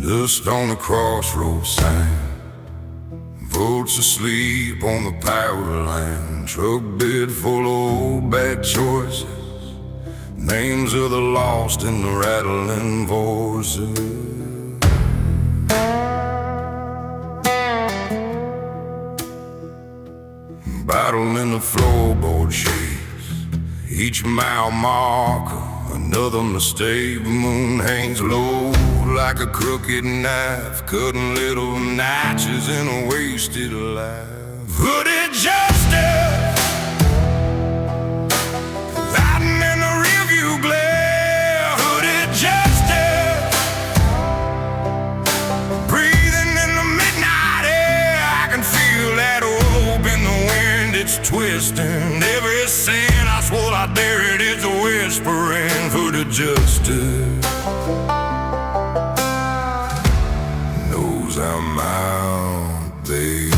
Dust on the crossroads sign, votes asleep on the power line. Truck bed full of old bad choices, names of the lost in the rattling voices. Battle in the floorboard shakes, each mile marker another mistake. The moon hangs low like a crooked knife, cutting little notches in a wasted life. Hooded justice hiding in the rearview glare. Hooded justice breathing in the midnight air. I can feel that rope in the wind, it's twisting. Every sin I swore I buried, it's whispering. Hooded justice knows I'm out there.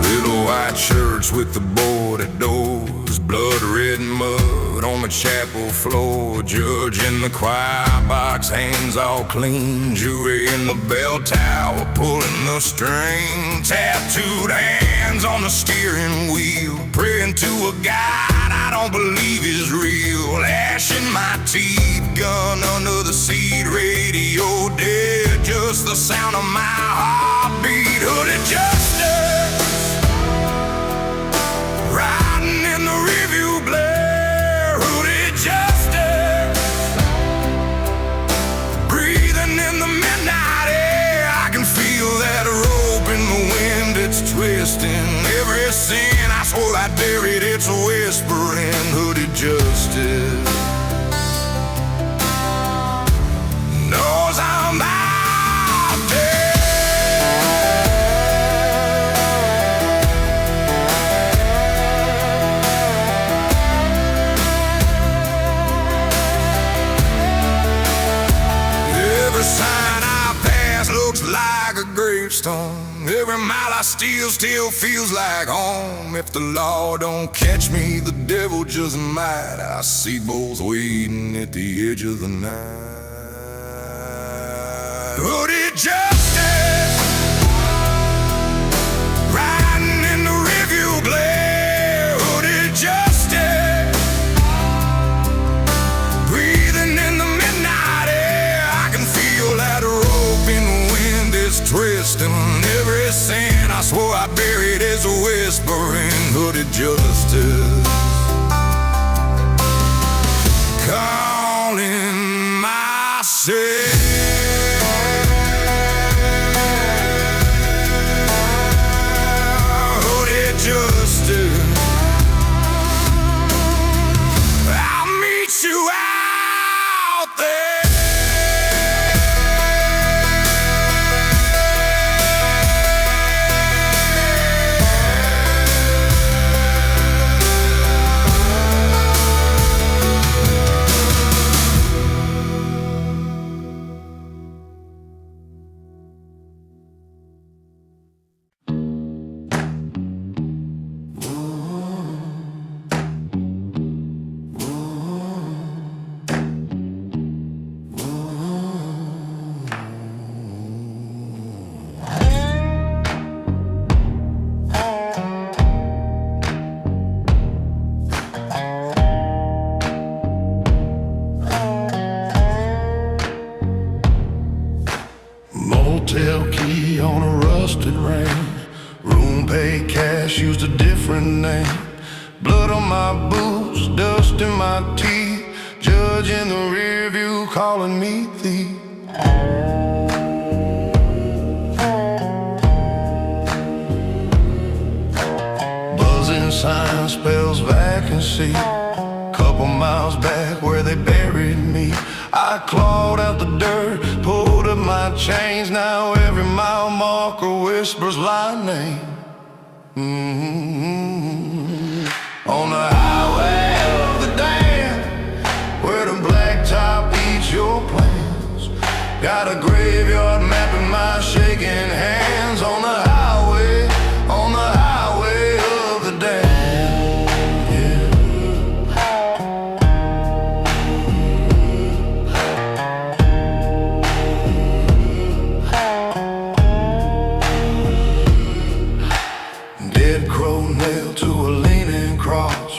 Little white shirts with the boarded doors, blood red mud on the chapel floor. Judge in the choir box, hands all clean. Jury in the bell tower, pulling the string. Tattooed hands on the steering wheel, praying to a God I don't believe is real. Ash in my teeth, gun under the seat. Radio dead, just the sound of my heartbeat. Hooded justice riding in the rearview glare. Hooded justice breathing in the midnight air. I can feel that rope in the wind, it's twisting. Every sin I swore I buried, it's whispering. Hooded justice knows I'm out there. Every sign I pass looks like a gravestone. Every mile I steal still feels like home. If the law don't catch me, the devil just might. I see both waiting at the edge of the night. Hooded justice riding in the rearview glare. Hooded justice breathing in the midnight air. I can feel that rope in the wind, it's twisting. Every sin I swore I buried is whispering. Hooded justice calling myself. Hooded justice, I'll meet you out there. Motel key on a rusted ring. Room paid cash, used a different name. Blood on my boots, dust in my teeth. Judge in the rear view calling me thief. Buzzing sign spells vacancy. Couple miles back where they buried me. I clawed out the dirt, pulled up my chains. Now every mile marker whispers my name. On the highway of the damned, where the blacktop eats your plans. Got a graveyard map in my shaking hands. On the highway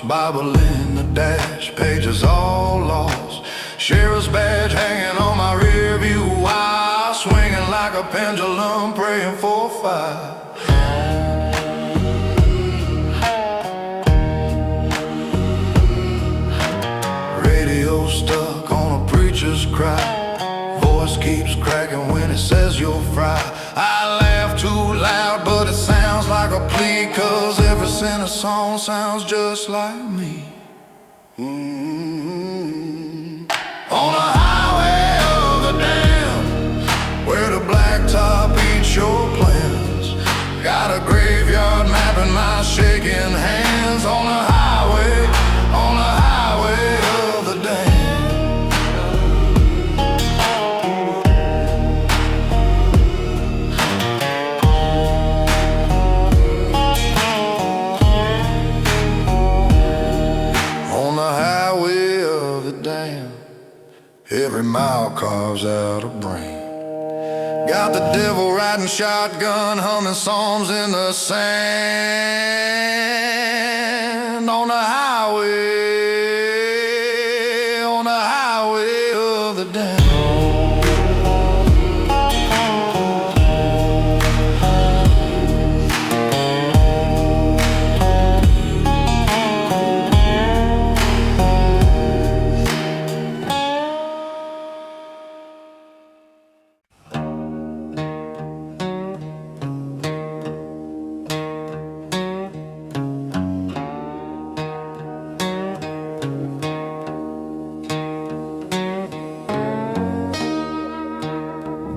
Bible in the dash, pages all lost. Sheriff's badge hanging on my rear view wire, swinging like a pendulum, praying for fire. Radio stuck on a preacher's cry, voice keeps cracking when it says you're fried. I laugh too loud, but it sounds like a plea, 'cause every sinner song sounds just like me. On the highway of the damned, where the blacktop eats your plans, got a graveyard map in my shaking hands. On the highway of the damned. On the highway of the damned, every mile carves out a brain. Got the devil riding shotgun, humming psalms in the sand. On the highway of the damned.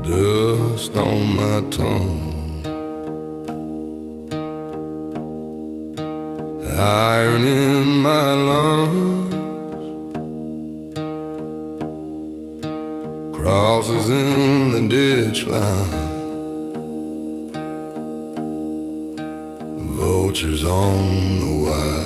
Dust on my tongue, iron in my lungs, crosses in the ditch line, vultures on the wire.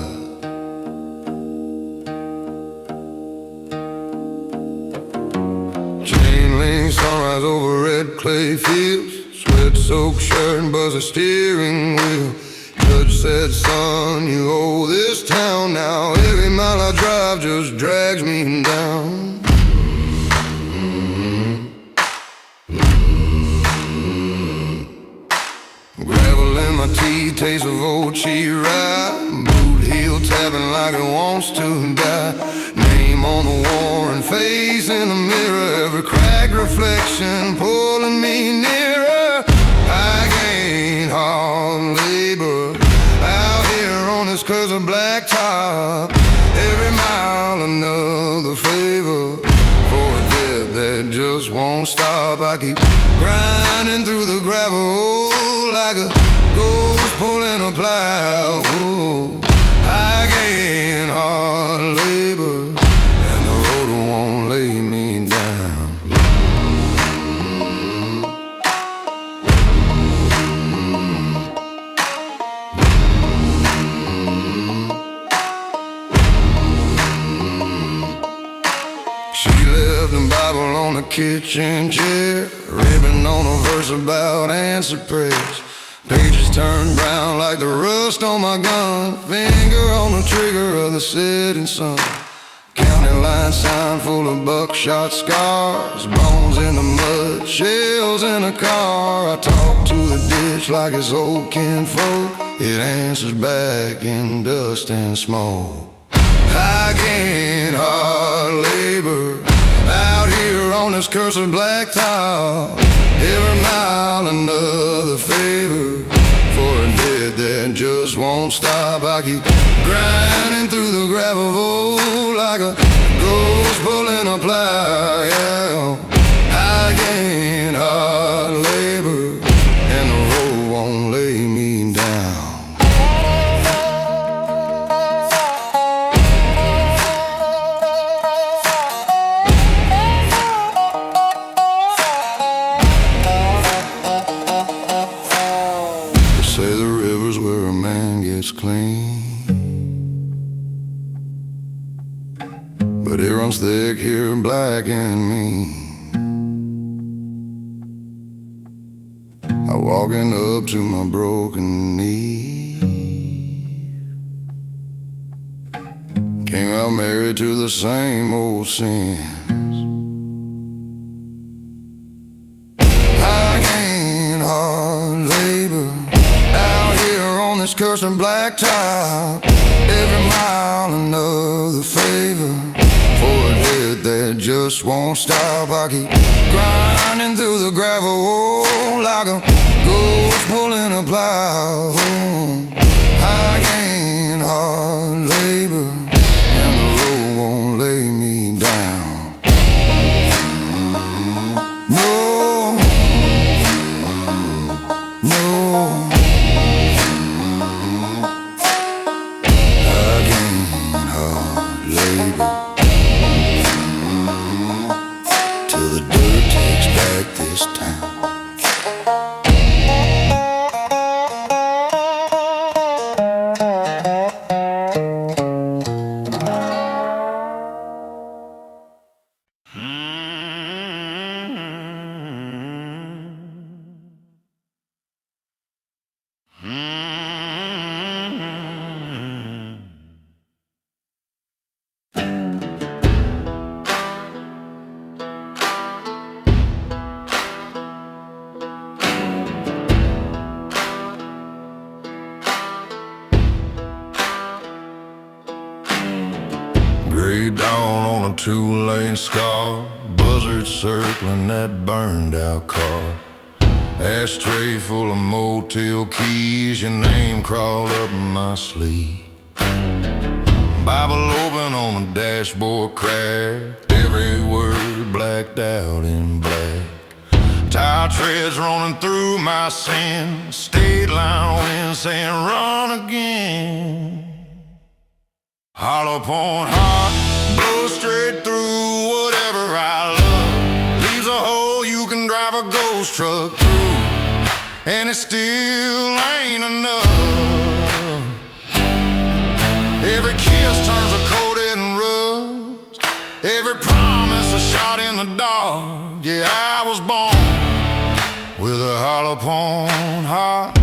Sunrise over red clay fields, sweat-soaked shirt and buzzer steering wheel. Judge said, son, you owe this town now. Every mile I drive just drags me down. Gravel in my teeth, taste of old cheese rye. Boot heel tapping like it wants to die. Name on the worn face in the mirror, every cracked reflection pulling me nearer. I gain hard labor out here on this cursed blacktop. Every mile another favor for a debt that just won't stop. I keep grinding through the gravel like a ghost pulling a plow. Ooh, I gain hard labor, and the road won't lay me down. She left the Bible on the kitchen chair, ribbon on a verse about answered prayers. Pages turned brown like the rust on my gun, finger on the trigger of the setting sun. County line sign full of buckshot scars, bones in the mud, shells in a car. I talk to the ditch like it's old kinfolk, it answers back in dust and smoke. I gain hard labor out here on this cursed blacktop. Every mile another favor for a debt that just won't stop. I keep grinding through the gravel like a ghost pulling a plow. Yeah. I gain hard labor, and the road won't lay me down. Say the river's where a man gets clean, but it runs thick here, black and mean. I walking up to my broken knee. to the same old sins. I ain't hard labor out here on this cursed blacktop. Every mile another favor for a dead that just won't stop. I keep grinding through the gravel like a ghost pulling a plow. I ain't hard labor, and the road won't lay me down. No, no. I ain't hard labor till the dirt takes back this town. Gray dawn on a two-lane scar, buzzards circling that burned out car. Ashtray full of motel keys, your name crawled up my sleeve. Bible open on the dashboard cracked, every word blacked out in black. Tire treads rolling through my sin, state line wind saying run again. Hollow point heart, blow straight through whatever I love. Leaves a hole you can drive a ghost truck through, and it still ain't enough. Every kiss turns a coated in rust, every promise a shot in the dark. Yeah, I was born with a hollow point heart.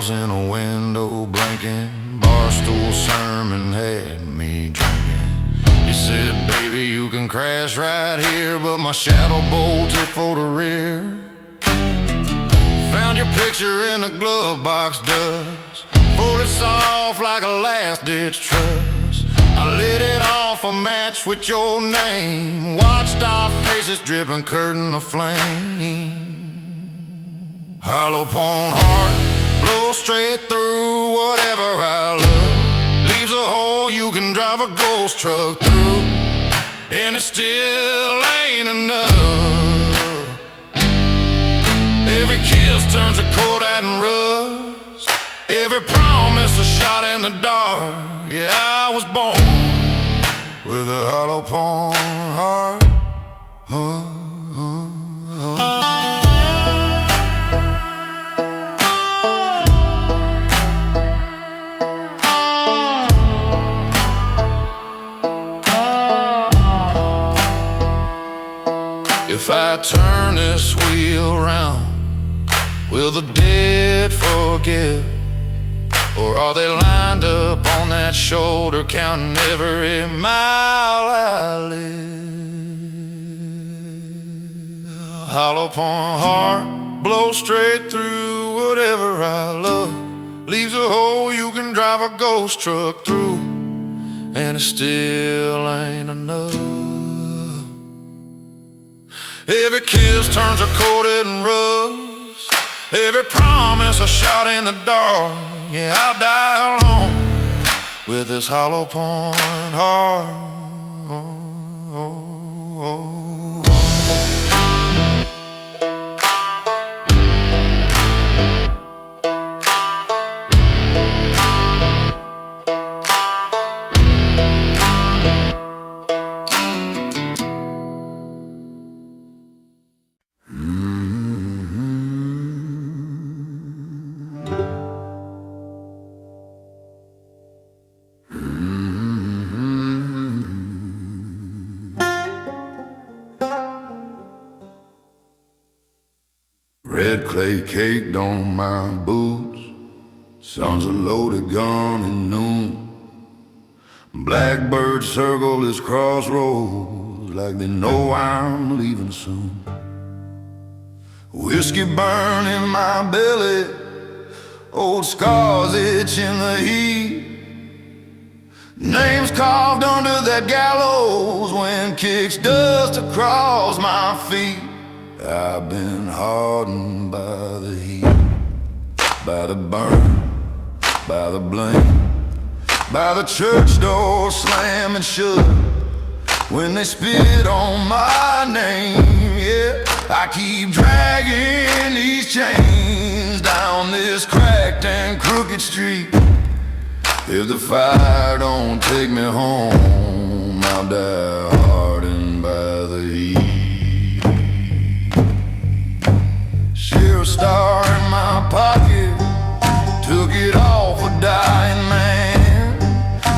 In a window blinking, barstool sermon had me drinking. You said, baby, you can crash right here, but my shadow bolted for the rear. Found your picture in a glove box dust, pulled it soft like a last-ditch trust. I lit it off a match with your name, watched our faces dripping, curtain of flame. Hollow point heart, blow straight through whatever I love. Leaves a hole you can drive a ghost truck through, and it still ain't enough. Every kiss turns a cold and rust, every promise a shot in the dark. Yeah, I was born with a hollow point heart. If I turn this wheel round, will the dead forgive? Or are they lined up on that shoulder, counting every mile I live? Hollow point heart, blow straight through whatever I love. Leaves a hole you can drive a ghost truck through, and it still ain't enough. Every kiss turns a coated in rust, every promise a shot in the dark. Yeah, I'll die alone with this hollow point heart. red clay caked on my boots. Sounds a loaded gun at noon. Blackbirds circle this crossroads like they know I'm leaving soon. Whiskey burn in my belly, old scars itch in the heat. Names carved under that gallows when kicks dust across my feet. I've been hardened by the heat, by the burn, by the blame, by the church door slamming shut when they spit on my name. Yeah, I keep dragging these chains down this cracked and crooked street. If the fire don't take me home, I'll die hardened by the heat. Sheriff star in my pocket, took it off a dying man.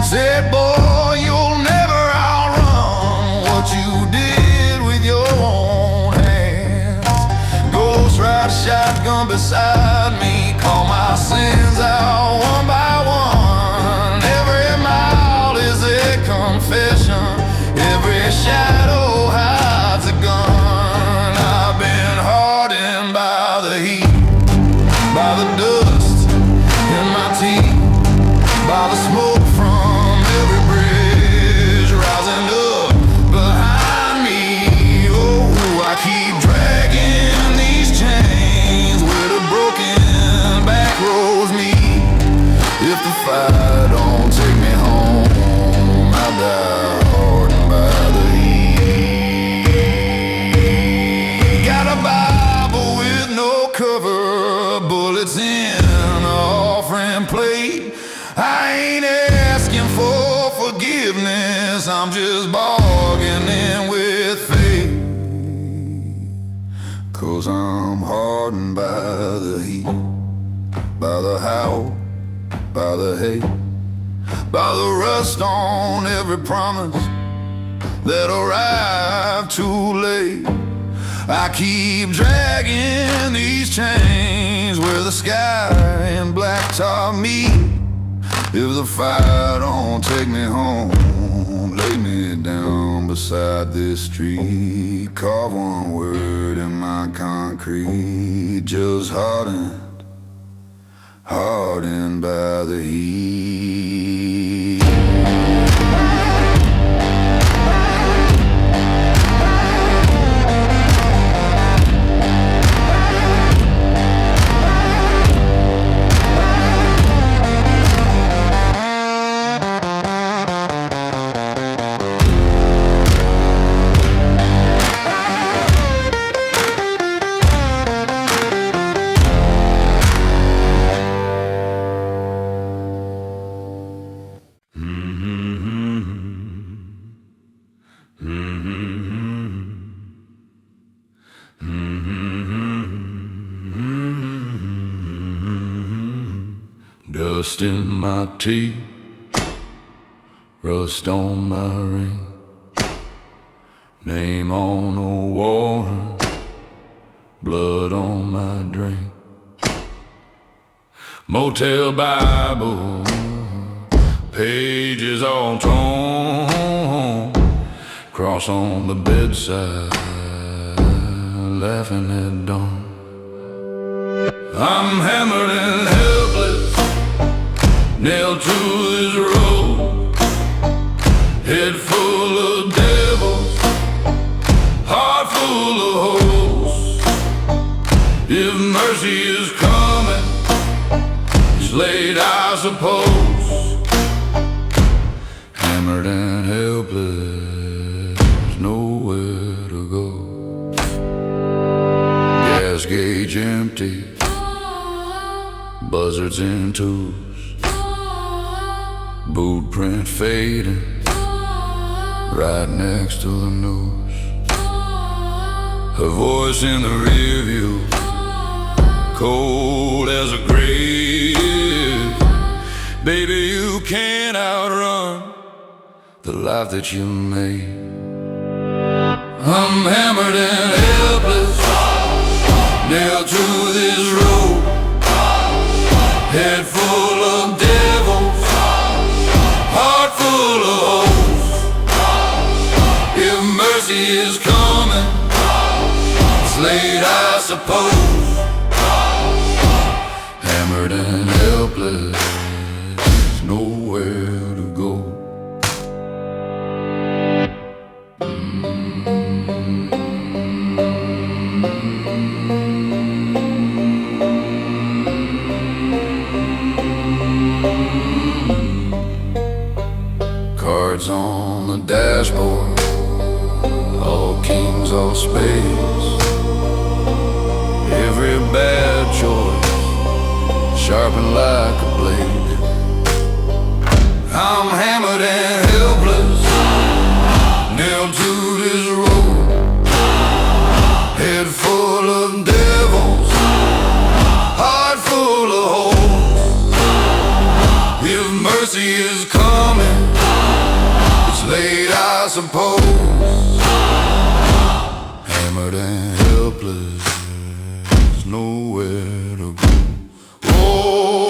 Said, boy, you'll never outrun what you did with your own hands. Ghost ride shotgun beside me, call my sins out one by one. Confession, every shadow hides a gun. I've been hardened by the heat, by the dust in my teeth, by the smoke from every bridge rising up behind me. Oh, I keep dragging these chains where the broken back roads meet. If the fire don't take me home, hardened by the heat. Got a Bible with no cover, bullets in an offering plate. I ain't asking for forgiveness, I'm just bargaining with fate. 'Cause I'm hardened by the heat, by the howl, by the hate, by the rust on every promise that arrived too late. I keep dragging these chains where the sky and blacktop meet. If the fire don't take me home, lay me down beside this street. Carve one word in my concrete, just hardened, hardened by the heat. Dust in my teeth, rust on my ring, name on a warrant, blood on my drink. Motel Bible, pages all torn, cross on the bedside, laughing at dawn. I'm hammered and helpless, nailed to this road, head full of devils, heart full of holes. If mercy is coming, it's late I suppose. Hammered and helpless, nowhere to go. Gas gauge empty, buzzards in twos, boot print fading, right next to the news. Her voice in the rear view, cold as a grave. Baby, you can't outrun the life that you made. I'm hammered and helpless, nailed to cards on the dashboard, all kings, all spades. Every bad choice sharpened like a blade. I'm hammered and helpless, nailed to this road, head full of devils, heart full of holes. If mercy is coming, it's late, I suppose. Hammered and helpless, there's nowhere to go. Oh,